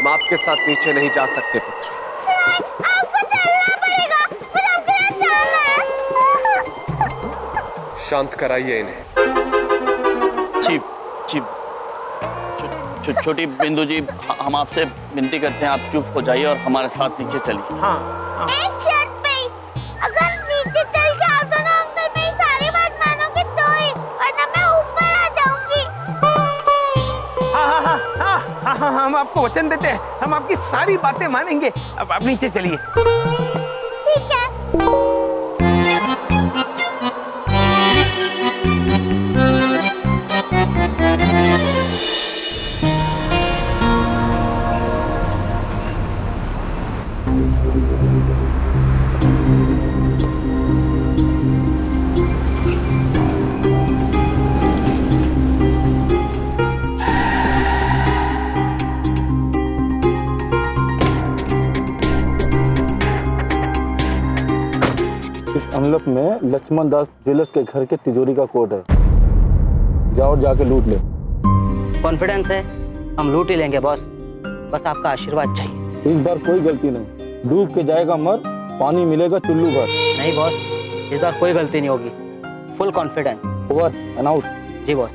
हम आपके साथ नीचे नहीं जा सकते पुत्र। आपको चलना पड़ेगा, मुझे आपके साथ चलना है। शांत कराइए इन्हें। छोटी बिंदु जी, हम आपसे विनती करते हैं, आप चुप हो जाइए और हमारे साथ नीचे चलिए। हाँ। एक शर्त पे, अगर नीचे चल के आप दोनों अंकल मेरी सारी बात मानोगे तो ही, वरना मैं ऊपर आ जाऊंगी। हाँ, हम आपको वचन देते हैं, हम आपकी सारी बातें मानेंगे। अब आप नीचे चलिए। ठीक है। इस एनवलप में लक्ष्मण दास ज्वेलर्स के घर के तिजोरी का कोड है। जाओ और जाके लूट ले। कॉन्फिडेंस है, हम लूट ही लेंगे बॉस, बस आपका आशीर्वाद चाहिए। इस बार कोई गलती नहीं, डूब के जाएगा मर, पानी मिलेगा चुल्लू भर। नहीं बॉस, इस बार कोई गलती नहीं होगी, full confidence. Over and out. जी बॉस।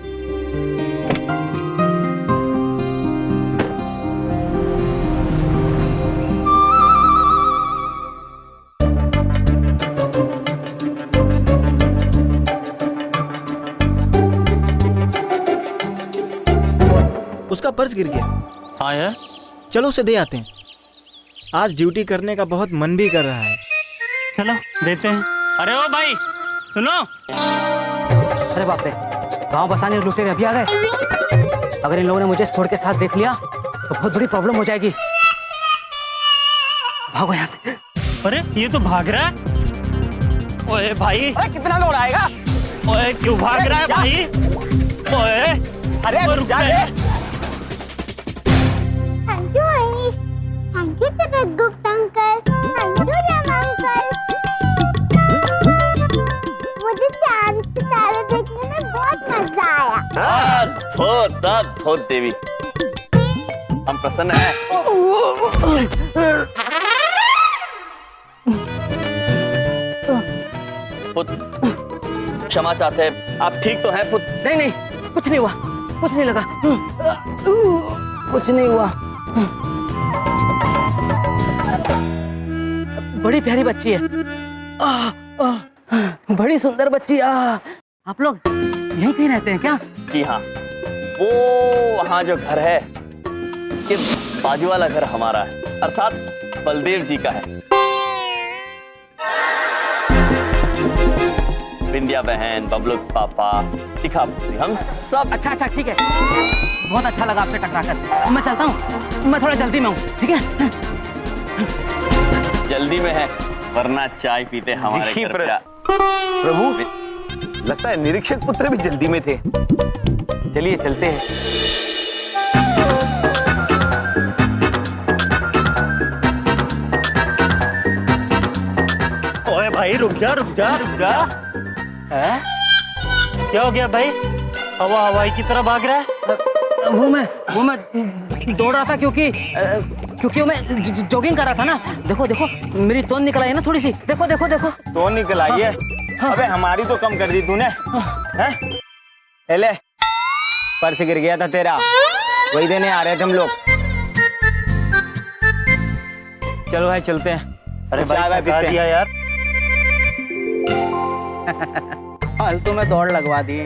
उसका पर्स गिर गया। हाँ यार, चलो उसे दे आते हैं, आज ड्यूटी करने का बहुत मन भी कर रहा है। चलो देते हैं। अरे ओ भाई सुनो। अरे बाप रे, गांव बसाने और लुटेरे अभी आ गए। अगर इन लोगों ने मुझे छोड़ के साथ देख लिया तो बहुत बड़ी प्रॉब्लम हो जाएगी। भागो यहाँ से। अरे ये तो भाग रहा है। ओए भाई, अरे कितना लोड आएगा? ओए क्यों भाग रहा है भाई? ओए अरे रुक जा। Thank you Anish, thank you Chitragupta uncle, thank you Ram uncle. मुझे चांद सितारे देखने में बहुत मजा आया। अद्भुत देवी, हम प्रसन्न हैं। पुत्र क्षमा चाहते हैं, आप ठीक तो हैं पुत्र? नहीं नहीं, कुछ नहीं हुआ, कुछ नहीं लगा, कुछ नहीं हुआ। बड़ी प्यारी बच्ची है, बड़ी सुंदर बच्ची। आप लोग यहीं कहीं रहते हैं क्या? जी हाँ, वो वहाँ जो घर है उसके बाजू वाला घर हमारा है, अर्थात बलदेव जी का है। बिंदिया बहन, बबलू पापा, शिखा पुत्री, हम सब। अच्छा ठीक है, बहुत अच्छा लगा आपसे टकरा कर। मैं चलता हूँ, मैं थोड़ा जल्दी में हूँ। ठीक है? जल्दी में है, वरना चाय पीते हमारे जी, घर का। प्रभु, लगता है निरीक्षक पुत्र भी जल्दी में थे। चलिए चलते हैं। ओए भाई रुक जा। क्या हो गया भाई? हवाई की तरह भाग रहा है? वो मैं दौड़ रहा था क्योंकि मैं जॉगिंग कर रहा था ना। देखो मेरी तोंद निकल आई है ना थोड़ी सी। देखो। तो निकल आई है। अबे हमारी तो कम कर दी तूने। हैं? ले, पर्स गिर गया था तेरा, वही देने आ रहे थे हम लोग। चलो भाई चलते हैं। अरे भाई बता दिया यार। फालतू में दौड़ लगवा दी।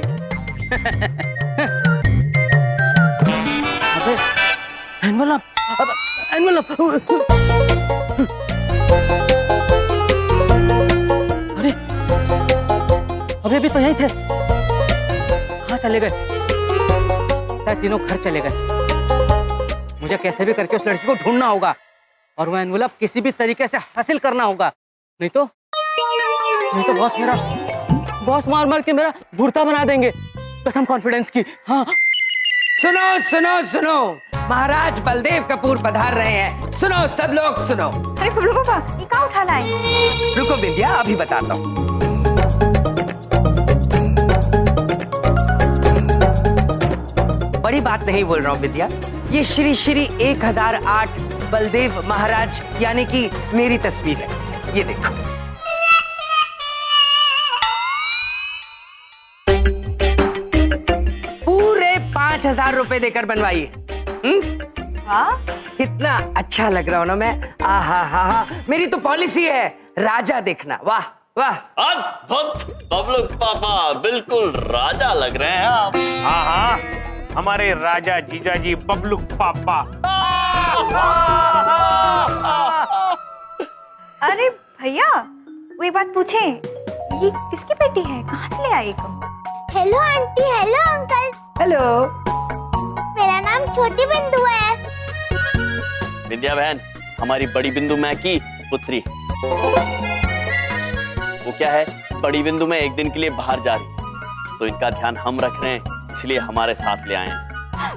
एनवलप। अरे अभी भी तो यहीं थे। कहाँ चले गए? शायद तीनों घर चले गए। मुझे कैसे भी करके उस लड़की को ढूंढना होगा और वो एनवलप किसी भी तरीके से हासिल करना होगा। नहीं तो बॉस मार के मेरा भुर्ता बना देंगे, कसम कॉन्फिडेंस की। हाँ सुनो, महाराज बलदेव कपूर पधार रहे हैं। सुनो सब लोग सुनो। अरे बबलू पापा, ये क्या उठा लाए? रुको बिंदिया, अभी बताता हूँ। बड़ी बात नहीं बोल रहा हूँ विद्या, ये श्री श्री 1008 बलदेव महाराज यानी कि मेरी तस्वीर है। ये देखो। पूरे 5,000 रुपए देकर बनवाई। वाह, कितना अच्छा लग रहा हूं ना मैं। आहा हा हा, मेरी तो पॉलिसी है, राजा देखना। वाह वाह, अद्भुत बबलू पापा, बिल्कुल राजा लग रहे हैं आप। हाँ हाँ, हमारे राजा जीजा जी बबलू पापा। अरे भैया, वो एक बात पूछे, ये किसकी बेटी है? कहाँ से ले आई तुम? Hello aunty, hello uncle. Hello. मेरा नाम छोटी बिंदु है। विद्या बहन, हमारी बड़ी बिंदु मैं की पुत्री। वो क्या है, बड़ी बिंदु में एक दिन के लिए बाहर जा रही है, तो इनका ध्यान हम रख रहे हैं, इसलिए हमारे साथ ले आए हैं।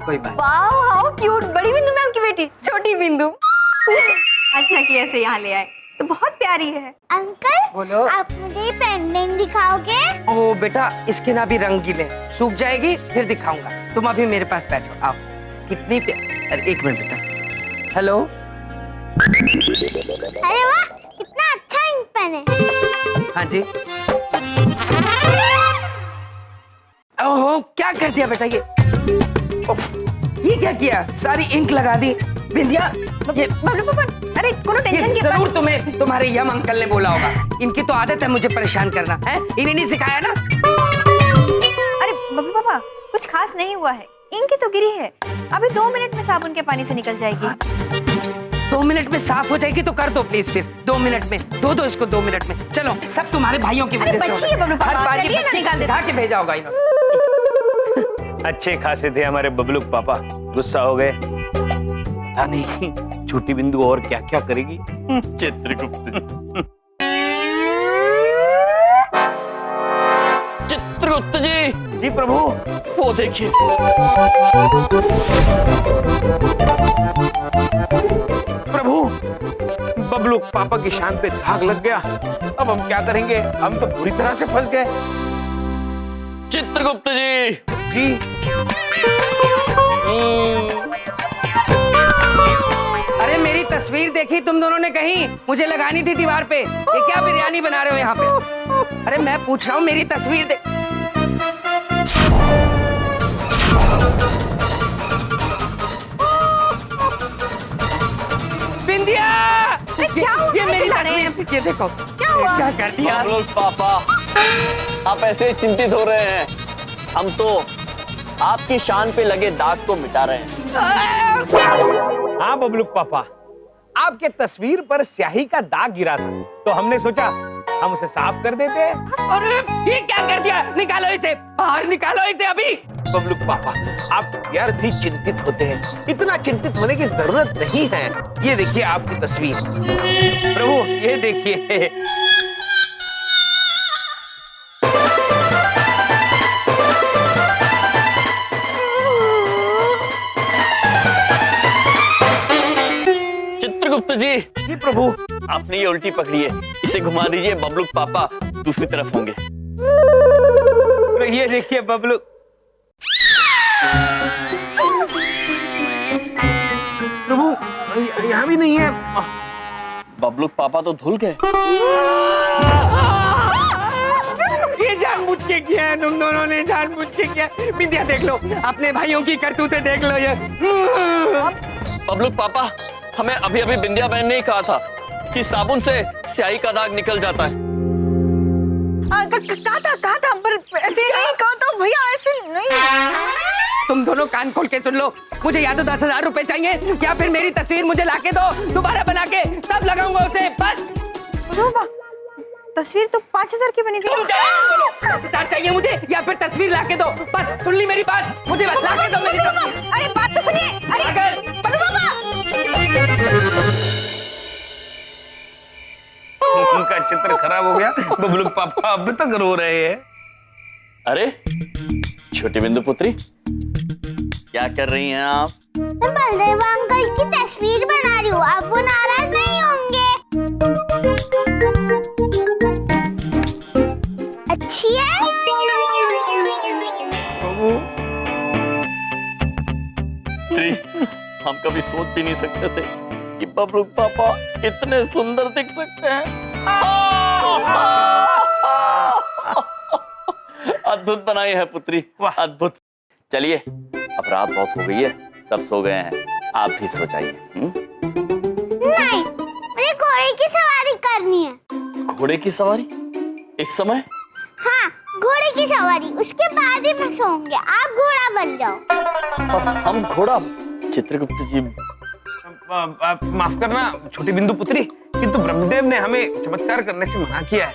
कोई बात। वाह, हाउ क्यूट, बड़ी बिंदु मैम की बेटी, छोटी बिंदु। अच्छा किया से यहाँ ले आए, तो बहुत प्यारी है। अंकल, बोलो। आप मुझे पेंटिंग दिखाओगे? ओ बेटा, इसके ना भी रंगीले, सूख जाएगी फिर दिखाऊंगा। तुम अभी मेरे पास बैठो, आओ। कितनी अरे एक मिनट बेटा। हेलो। अरे वाह, कितना अच्छा इंक पेन है। हाँ जी। ओहो, क्या कर दिया बेटा ये? ये क्या किया? सारी इंक लगा दी। बिंदिया, ये बबलू पापा, अरे कोनो टेंशन की जरूर तुम्हें तुम्हारे यम अंकल ने बोला होगा। इनकी तो आदत है मुझे परेशान करना है। इन्हें नहीं सिखाया ना? अरे बबलू पापा, कुछ खास नहीं हुआ है, इंक तो गिरी है, अभी 2 मिनट में साबुन के पानी से निकल जाएगी। 2 मिनट में साफ हो जाएगी तो कर दो प्लीज। फिर 2 मिनट में धो दो इसको, 2 मिनट में। चलो, सब तुम्हारे भाइयों की अरे वजह से हो बच्ची रहा है बबलू पापा, हर बार ये चलिए ना, बच्ची निकाल देते ढा के भेजा होगा इन्होंने। अच्छे खासे थे हमारे बबलू पापा, गुस्सा हो गए। पता नहीं छोटी बिंदु और क्या क्या करेगी। चित्रगुप्त चित्रगुप्त जी। जी प्रभु। वो देखिए। प्रभु, बबलू पापा की शान पे दाग लग गया। अब हम क्या करेंगे? हम तो पूरी तरह से फंस गए। चित्रगुप्त जी। जी। अरे मेरी तस्वीर देखी तुम दोनों ने कहीं? मुझे लगानी थी दीवार पे। ये क्या बिरयानी बना रहे हो यहाँ पे? अरे मैं पूछ रहा हूँ, मेरी तस्वीर देख। बिंदिया, ये मेरी तस्वीर, ये देखो क्या कर दिया। बबलू पापा, आप ऐसे चिंतित हो रहे हैं, हम तो आपकी शान पे लगे दाग को मिटा रहे हैं। हाँ बबलू पापा, आपके तस्वीर पर स्याही का दाग गिरा था, तो हमने सोचा हम उसे साफ कर देते। अरे ये क्या कर दिया? निकालो इसे बाहर, निकालो इसे अभी। बबलू पापा, आप यार भी चिंतित होते हैं, इतना चिंतित होने की जरूरत नहीं है। ये देखिए आपकी तस्वीर। प्रभु, ये देखिए। चित्रगुप्त जी। जी प्रभु। आपने ये उल्टी पकड़ी है, इसे घुमा दीजिए, बबलू पापा दूसरी तरफ होंगे। ये देखिए बबलू। प्रभु, यहाँ भी नहीं है। बबलू पापा तो धुल गए। ये जानबूझ के किया है तुम दोनों ने, जानबूझ के किया। विद्या देख लो, अपने भाइयों की करतूतें देख लो। ये बबलू पापा, हमें अभी अभी बिंदिया बहन ने कहा था कि साबुन से स्याही का दाग निकल जाता है। कहा था, पर ऐसे नहीं कहा था भैया, ऐसे नहीं। तुम दोनों कान खोल के सुन लो, मुझे या तो 10,000 रुपए चाहिए या फिर मेरी तस्वीर मुझे लाके दो, दोबारा बना के तब लगाऊंगा उसे, बस। बाबा, तस्वीर तो 5,000 की बनी थी। तुम बोलो, 10,000 चाहिए मुझे या फिर तस्वीर लाके दो, बस। सुन ली मेरी बात? मुझे बस लाके दो मेरी तस्वीर। अरे बात तो सुनिए। अरे बड़ू बाबा, उनका चित्र खराब हो गया। बबलू पापा अब तक रो रहे हैं। अरे छोटी बिंदु पुत्री, क्या कर रही हैं आप? मैं बलदेव अंकल की तस्वीर बना रही हूँ, आप वो नाराज नहीं होंगे? अच्छी है? हम कभी सोच भी नहीं सकते थे कि बबलू पापा इतने सुंदर दिख सकते हैं। अद्भुत बनाई है पुत्री, अद्भुत। चलिए अब रात बहुत हो गई है, सब सो गए हैं, आप भी सो जाइए। नहीं, मुझे घोड़े की सवारी करनी है। घोड़े की सवारी इस समय? हाँ, घोड़े की सवारी, उसके बाद ही मैं सोऊंगी। आप घोड़ा बन जाओ। अब हम घोड़ा? चित्रगुप्त जी माफ करना छोटी बिंदु पुत्री, किंतु ब्रह्मदेव ने हमें चमत्कार करने से मना किया है,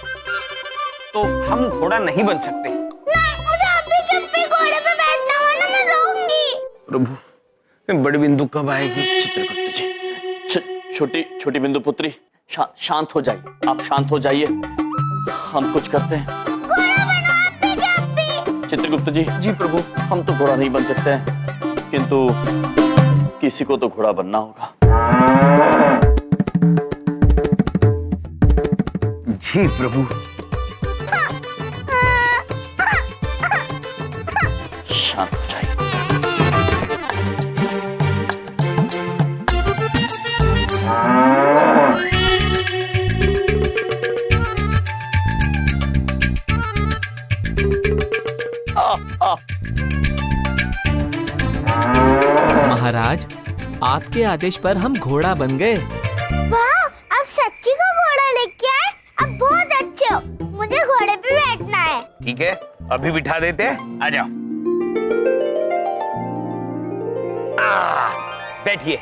तो हम घोड़ा नहीं बन सकते। नहीं, मुझे अभी के अभी घोड़े पे बैठना हो ना, मैं रोऊंगी। प्रभु, बड़ी बिंदु कब आएगी? चित्रगुप्त जी। छोटी बिंदु पुत्री, शांत हो जाइए, आप शांत हो जाइए, हम कुछ करते हैं। घोड़ा बनो अभी के अभी। चित्रगुप्त जी। जी प्रभु। हम तो घोड़ा नहीं बन सकते हैं, किंतु किसी को तो घोड़ा बनना होगा। जी प्रभु। शांत हो जाइए। महाराज, आपके आदेश पर हम घोड़ा बन गए। वाह, आप सच्ची को घोड़ा लेके आए। आप बहुत अच्छे हो, मुझे घोड़े पे बैठना है। ठीक है, अभी बिठा देते हैं, आ जाओ। बैठिए,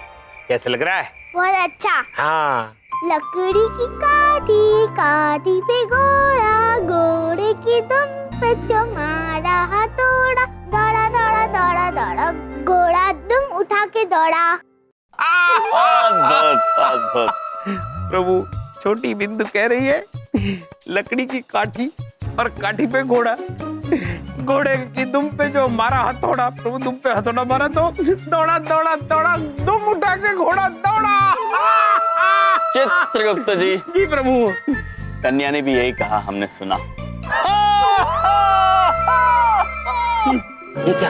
कैसे लग रहा है? बहुत अच्छा। हाँ। लकड़ी की काठी, काठी पे घोड़ा, घोड़े की दुम पे तुम्हारा हथौड़ा, दौड़ा दौड़ा दौड़ा दौड़ा, घोड़ा दुम उठा के दौड़ा। अद्भुत। प्रभु, छोटी बिंदु कह रही है लकड़ी की काठी और काठी पे घोड़ा, घोड़े की दुम पे जो मारा हथौड़ा, प्रभु दुम पे हथौड़ा मारा तो दौड़ा दौड़ा दौड़ा, दुम उठा के घोड़ा दौड़ा। चित्रगुप्त जी। जी प्रभु। कन्या ने भी यही कहा, हमने सुना। ये क्या?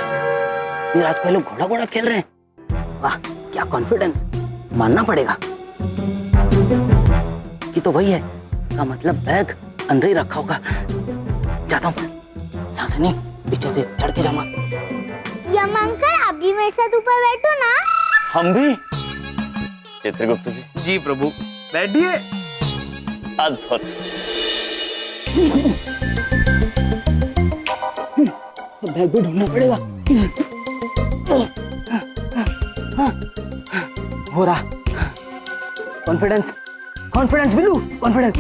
ये रात को लोग घोड़ा घोड़ा खेल रहे हैं। वाह, क्या कॉन्फिडेंस, मानना पड़ेगा। कि तो वही है, इसका मतलब बैग अंदर ही रखा होगा। जाता हूँ, यहाँ से नहीं, पीछे से चढ़ के जाऊंगा। यम अंकल, आप भी मेरे साथ ऊपर बैठो ना। हम भी? चित्रगुप्त जी। जी प्रभु, बैठिए। अद्भुत। बैग भी ढूंढना पड़ेगा। हो रहा। Confidence, confidence Billu, confidence.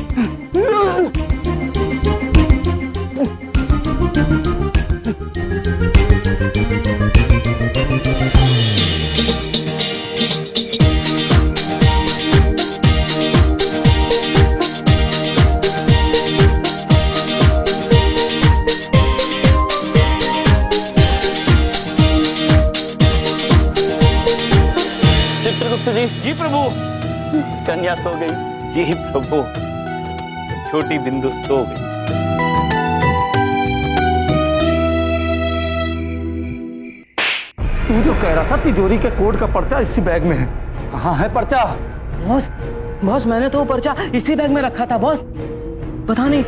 Chitragupta ji. जी प्रभु। कन्या सो गई। जी प्रभु, छोटी बिंदु सो गई। तू जो कह रहा था तिजोरी के कोड का पर्चा इसी बैग में है। कहाँ है पर्चा? बॉस, बॉस मैंने तो वो पर्चा इसी बैग में रखा था बॉस। पता नहीं,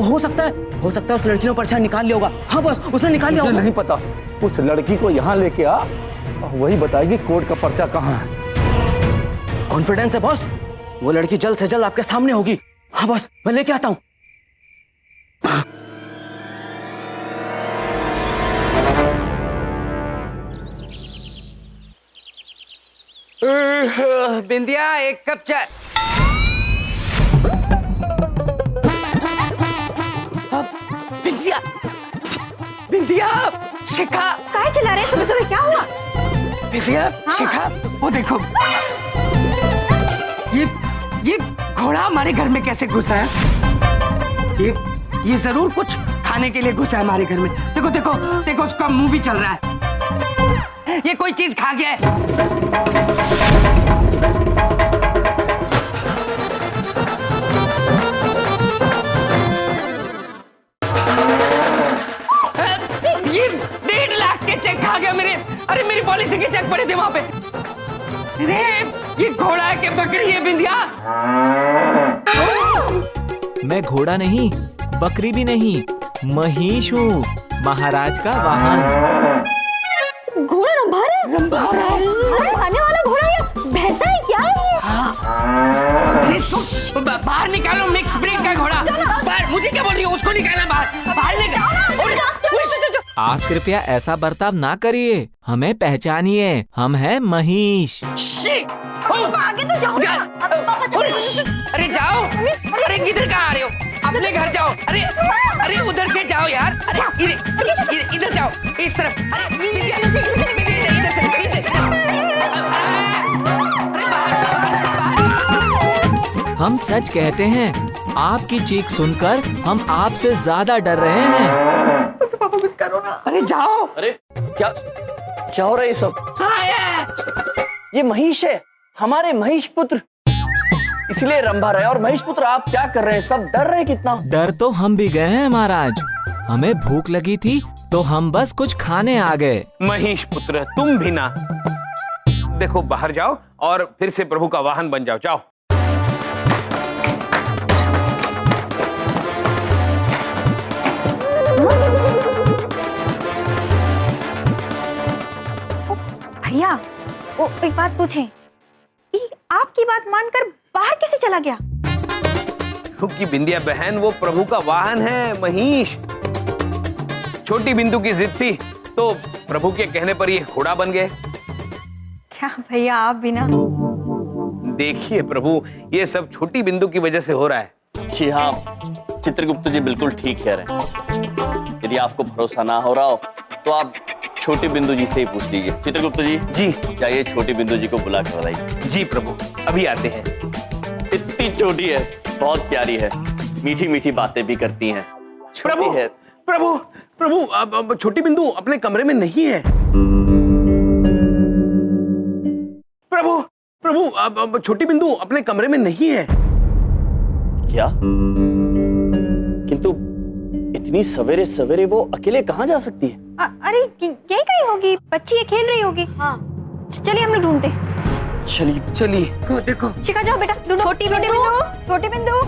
हो सकता है उस लड़की ने पर्चा निकाल लिया होगा। हाँ बॉस, उसने निकाल लिया मुझे होगा। नहीं पता, उस लड़की को यहाँ लेके आ, वही बताएगी कोड का पर्चा कहाँ है। कॉन्फिडेंस है बॉस, वो लड़की जल्द से जल्द आपके सामने होगी। हाँ बॉस, मैं लेके आता हूँ। बिंदिया, एक कप चाय। बिंदिया, बिंदिया, शिखा। काय चला रहे सुबह सुबह, क्या हुआ? बिंदिया, शिखा, वो देखो, ये घोड़ा हमारे घर में कैसे घुसा है? ये जरूर कुछ खाने के लिए घुसा है हमारे घर में। देखो देखो देखो, उसका मुंह भी चल रहा है। ये कोई चीज खा गया है। ये 1.5 लाख के चेक खा गया मेरे। अरे मेरी पॉलिसी के चेक पड़े थे वहां पे। अरे ये घोड़ा है कि बकरी है बिंदिया? मैं घोड़ा नहीं, बकरी भी नहीं, महिष हूँ, महाराज का वाहन। घोड़ा रंभार है? रंभार है। अरे भागने वाला घोड़ा या भैंसा है क्या है ये? अरे तुम बाहर निकालो मिक्स ब्रीड का घोड़ा। बाहर, मुझे क्या बोल रही हो? उसको निकालना बाहर, बाहर निकालो। आप कृपया ऐसा बर्ताव ना करिए, हमें पहचानिए, हम हैं महिष। आगे तो जाओ ना। अरे जाओ, अरे किधर कहाँ आ रहे हो? अपने घर जाओ। अरे अरे उधर से जाओ यार। अरे इधर जाओ, इस तरफ। अरे इधर से। हम सच कहते हैं, आपकी चीख सुनकर हम आपसे ज्यादा डर रहे हैं। पापा कुछ करो ना। अरे जाओ। अरे क्या हो रहा है ये सब? ये महिष है, हमारे महिष पुत्र, इसलिए रंभा रहे। और महिष पुत्र आप क्या कर रहे हैं? सब डर रहे हैं कितना। डर तो हम भी गए हैं महाराज, हमें भूख लगी थी तो हम बस कुछ खाने आ गए। महिष पुत्र तुम भी ना। देखो बाहर जाओ और फिर से प्रभु का वाहन बन जाओ। जाओ। भैया, वो एक बात पूछें, ये आपकी बात मानकर बाहर कैसे चला गया? क्योंकि बिंदिया बहन वो प्रभु का वाहन है, महिष। छोटी बिंदु की जिद थी तो प्रभु के कहने पर ये घोड़ा बन गए। क्या भैया, आप भी ना। देखिए प्रभु, ये सब छोटी बिंदु की वजह से हो रहा है। जी हाँ, चित्रगुप्त जी बिल्कुल ठीक कह रहे हैं। यदि आपको भरोसा ना हो रहा हो तो आप छोटी बिंदु जी से ही पूछ लीजिए। चित्रगुप्त जी, जाइए छोटी बिंदु जी को बुला कर लाइए। जी प्रभु, अभी आते हैं। इतनी छोटी है, बहुत प्यारी है, मीठी मीठी बातें भी करती हैं। प्रभु है। प्रभु प्रभु अब छोटी बिंदु अपने कमरे में नहीं है। प्रभु प्रभु अब छोटी बिंदु अपने कमरे में नहीं है। क्या? किंतु इतनी सवेरे सवेरे वो अकेले कहाँ जा सकती है? अरे यही कहीं होगी, बच्ची ये खेल रही होगी। हाँ, चलिए हम लोग ढूंढते। चलिए। देखो। शिखा जाओ बेटा, ढूंढो। छोटी बिंदु, छोटी बिंदु,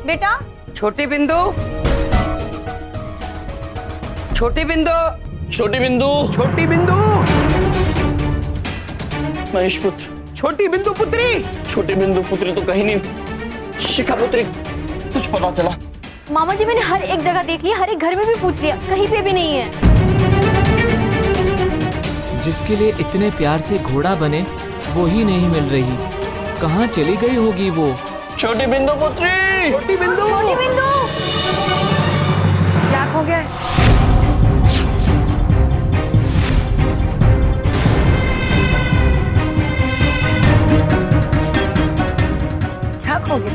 बेटा। छोटी बिंदु, छोटी बिंदु, छोटी बिंदु, छोटी बिंदु, महेश पुत्र। छोटी बिंदु पुत्री। छोटी बिंदु पुत्री तो कहीं नहीं। शिखा पुत्री, कुछ पता चला? मामा जी, मैंने हर एक जगह देख लिया, हर एक घर में भी पूछ लिया, कहीं पे भी नहीं है। जिसके लिए इतने प्यार से घोड़ा बने वो ही नहीं मिल रही, कहाँ चली गई होगी वो? छोटी बिंदु पुत्री, छोटी बिंदु, छोटी बिंदु। क्या खो गया? क्या खो गया?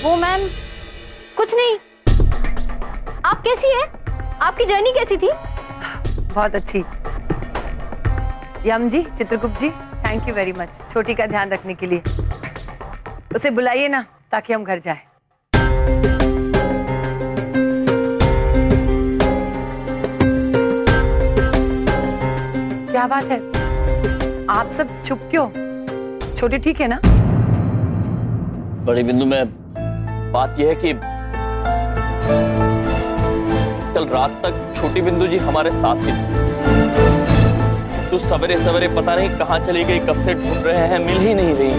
वो मैम, कुछ नहीं। आप कैसी हैं? आपकी जर्नी कैसी थी? बहुत अच्छी। यम जी, चित्रगुप्त जी, थैंक यू वेरी मच छोटी का ध्यान रखने के लिए। उसे बुलाइए ना ताकि हम घर जाएं। क्या बात है, आप सब चुप क्यों? छोटी ठीक है ना? बड़ी बिंदु में बात यह है कि कल रात तक छोटी बिंदु जी हमारे साथ ही थी। तो सवेरे सवेरे पता नहीं कहाँ चली गई, कब से ढूंढ रहे हैं, मिल ही नहीं रही।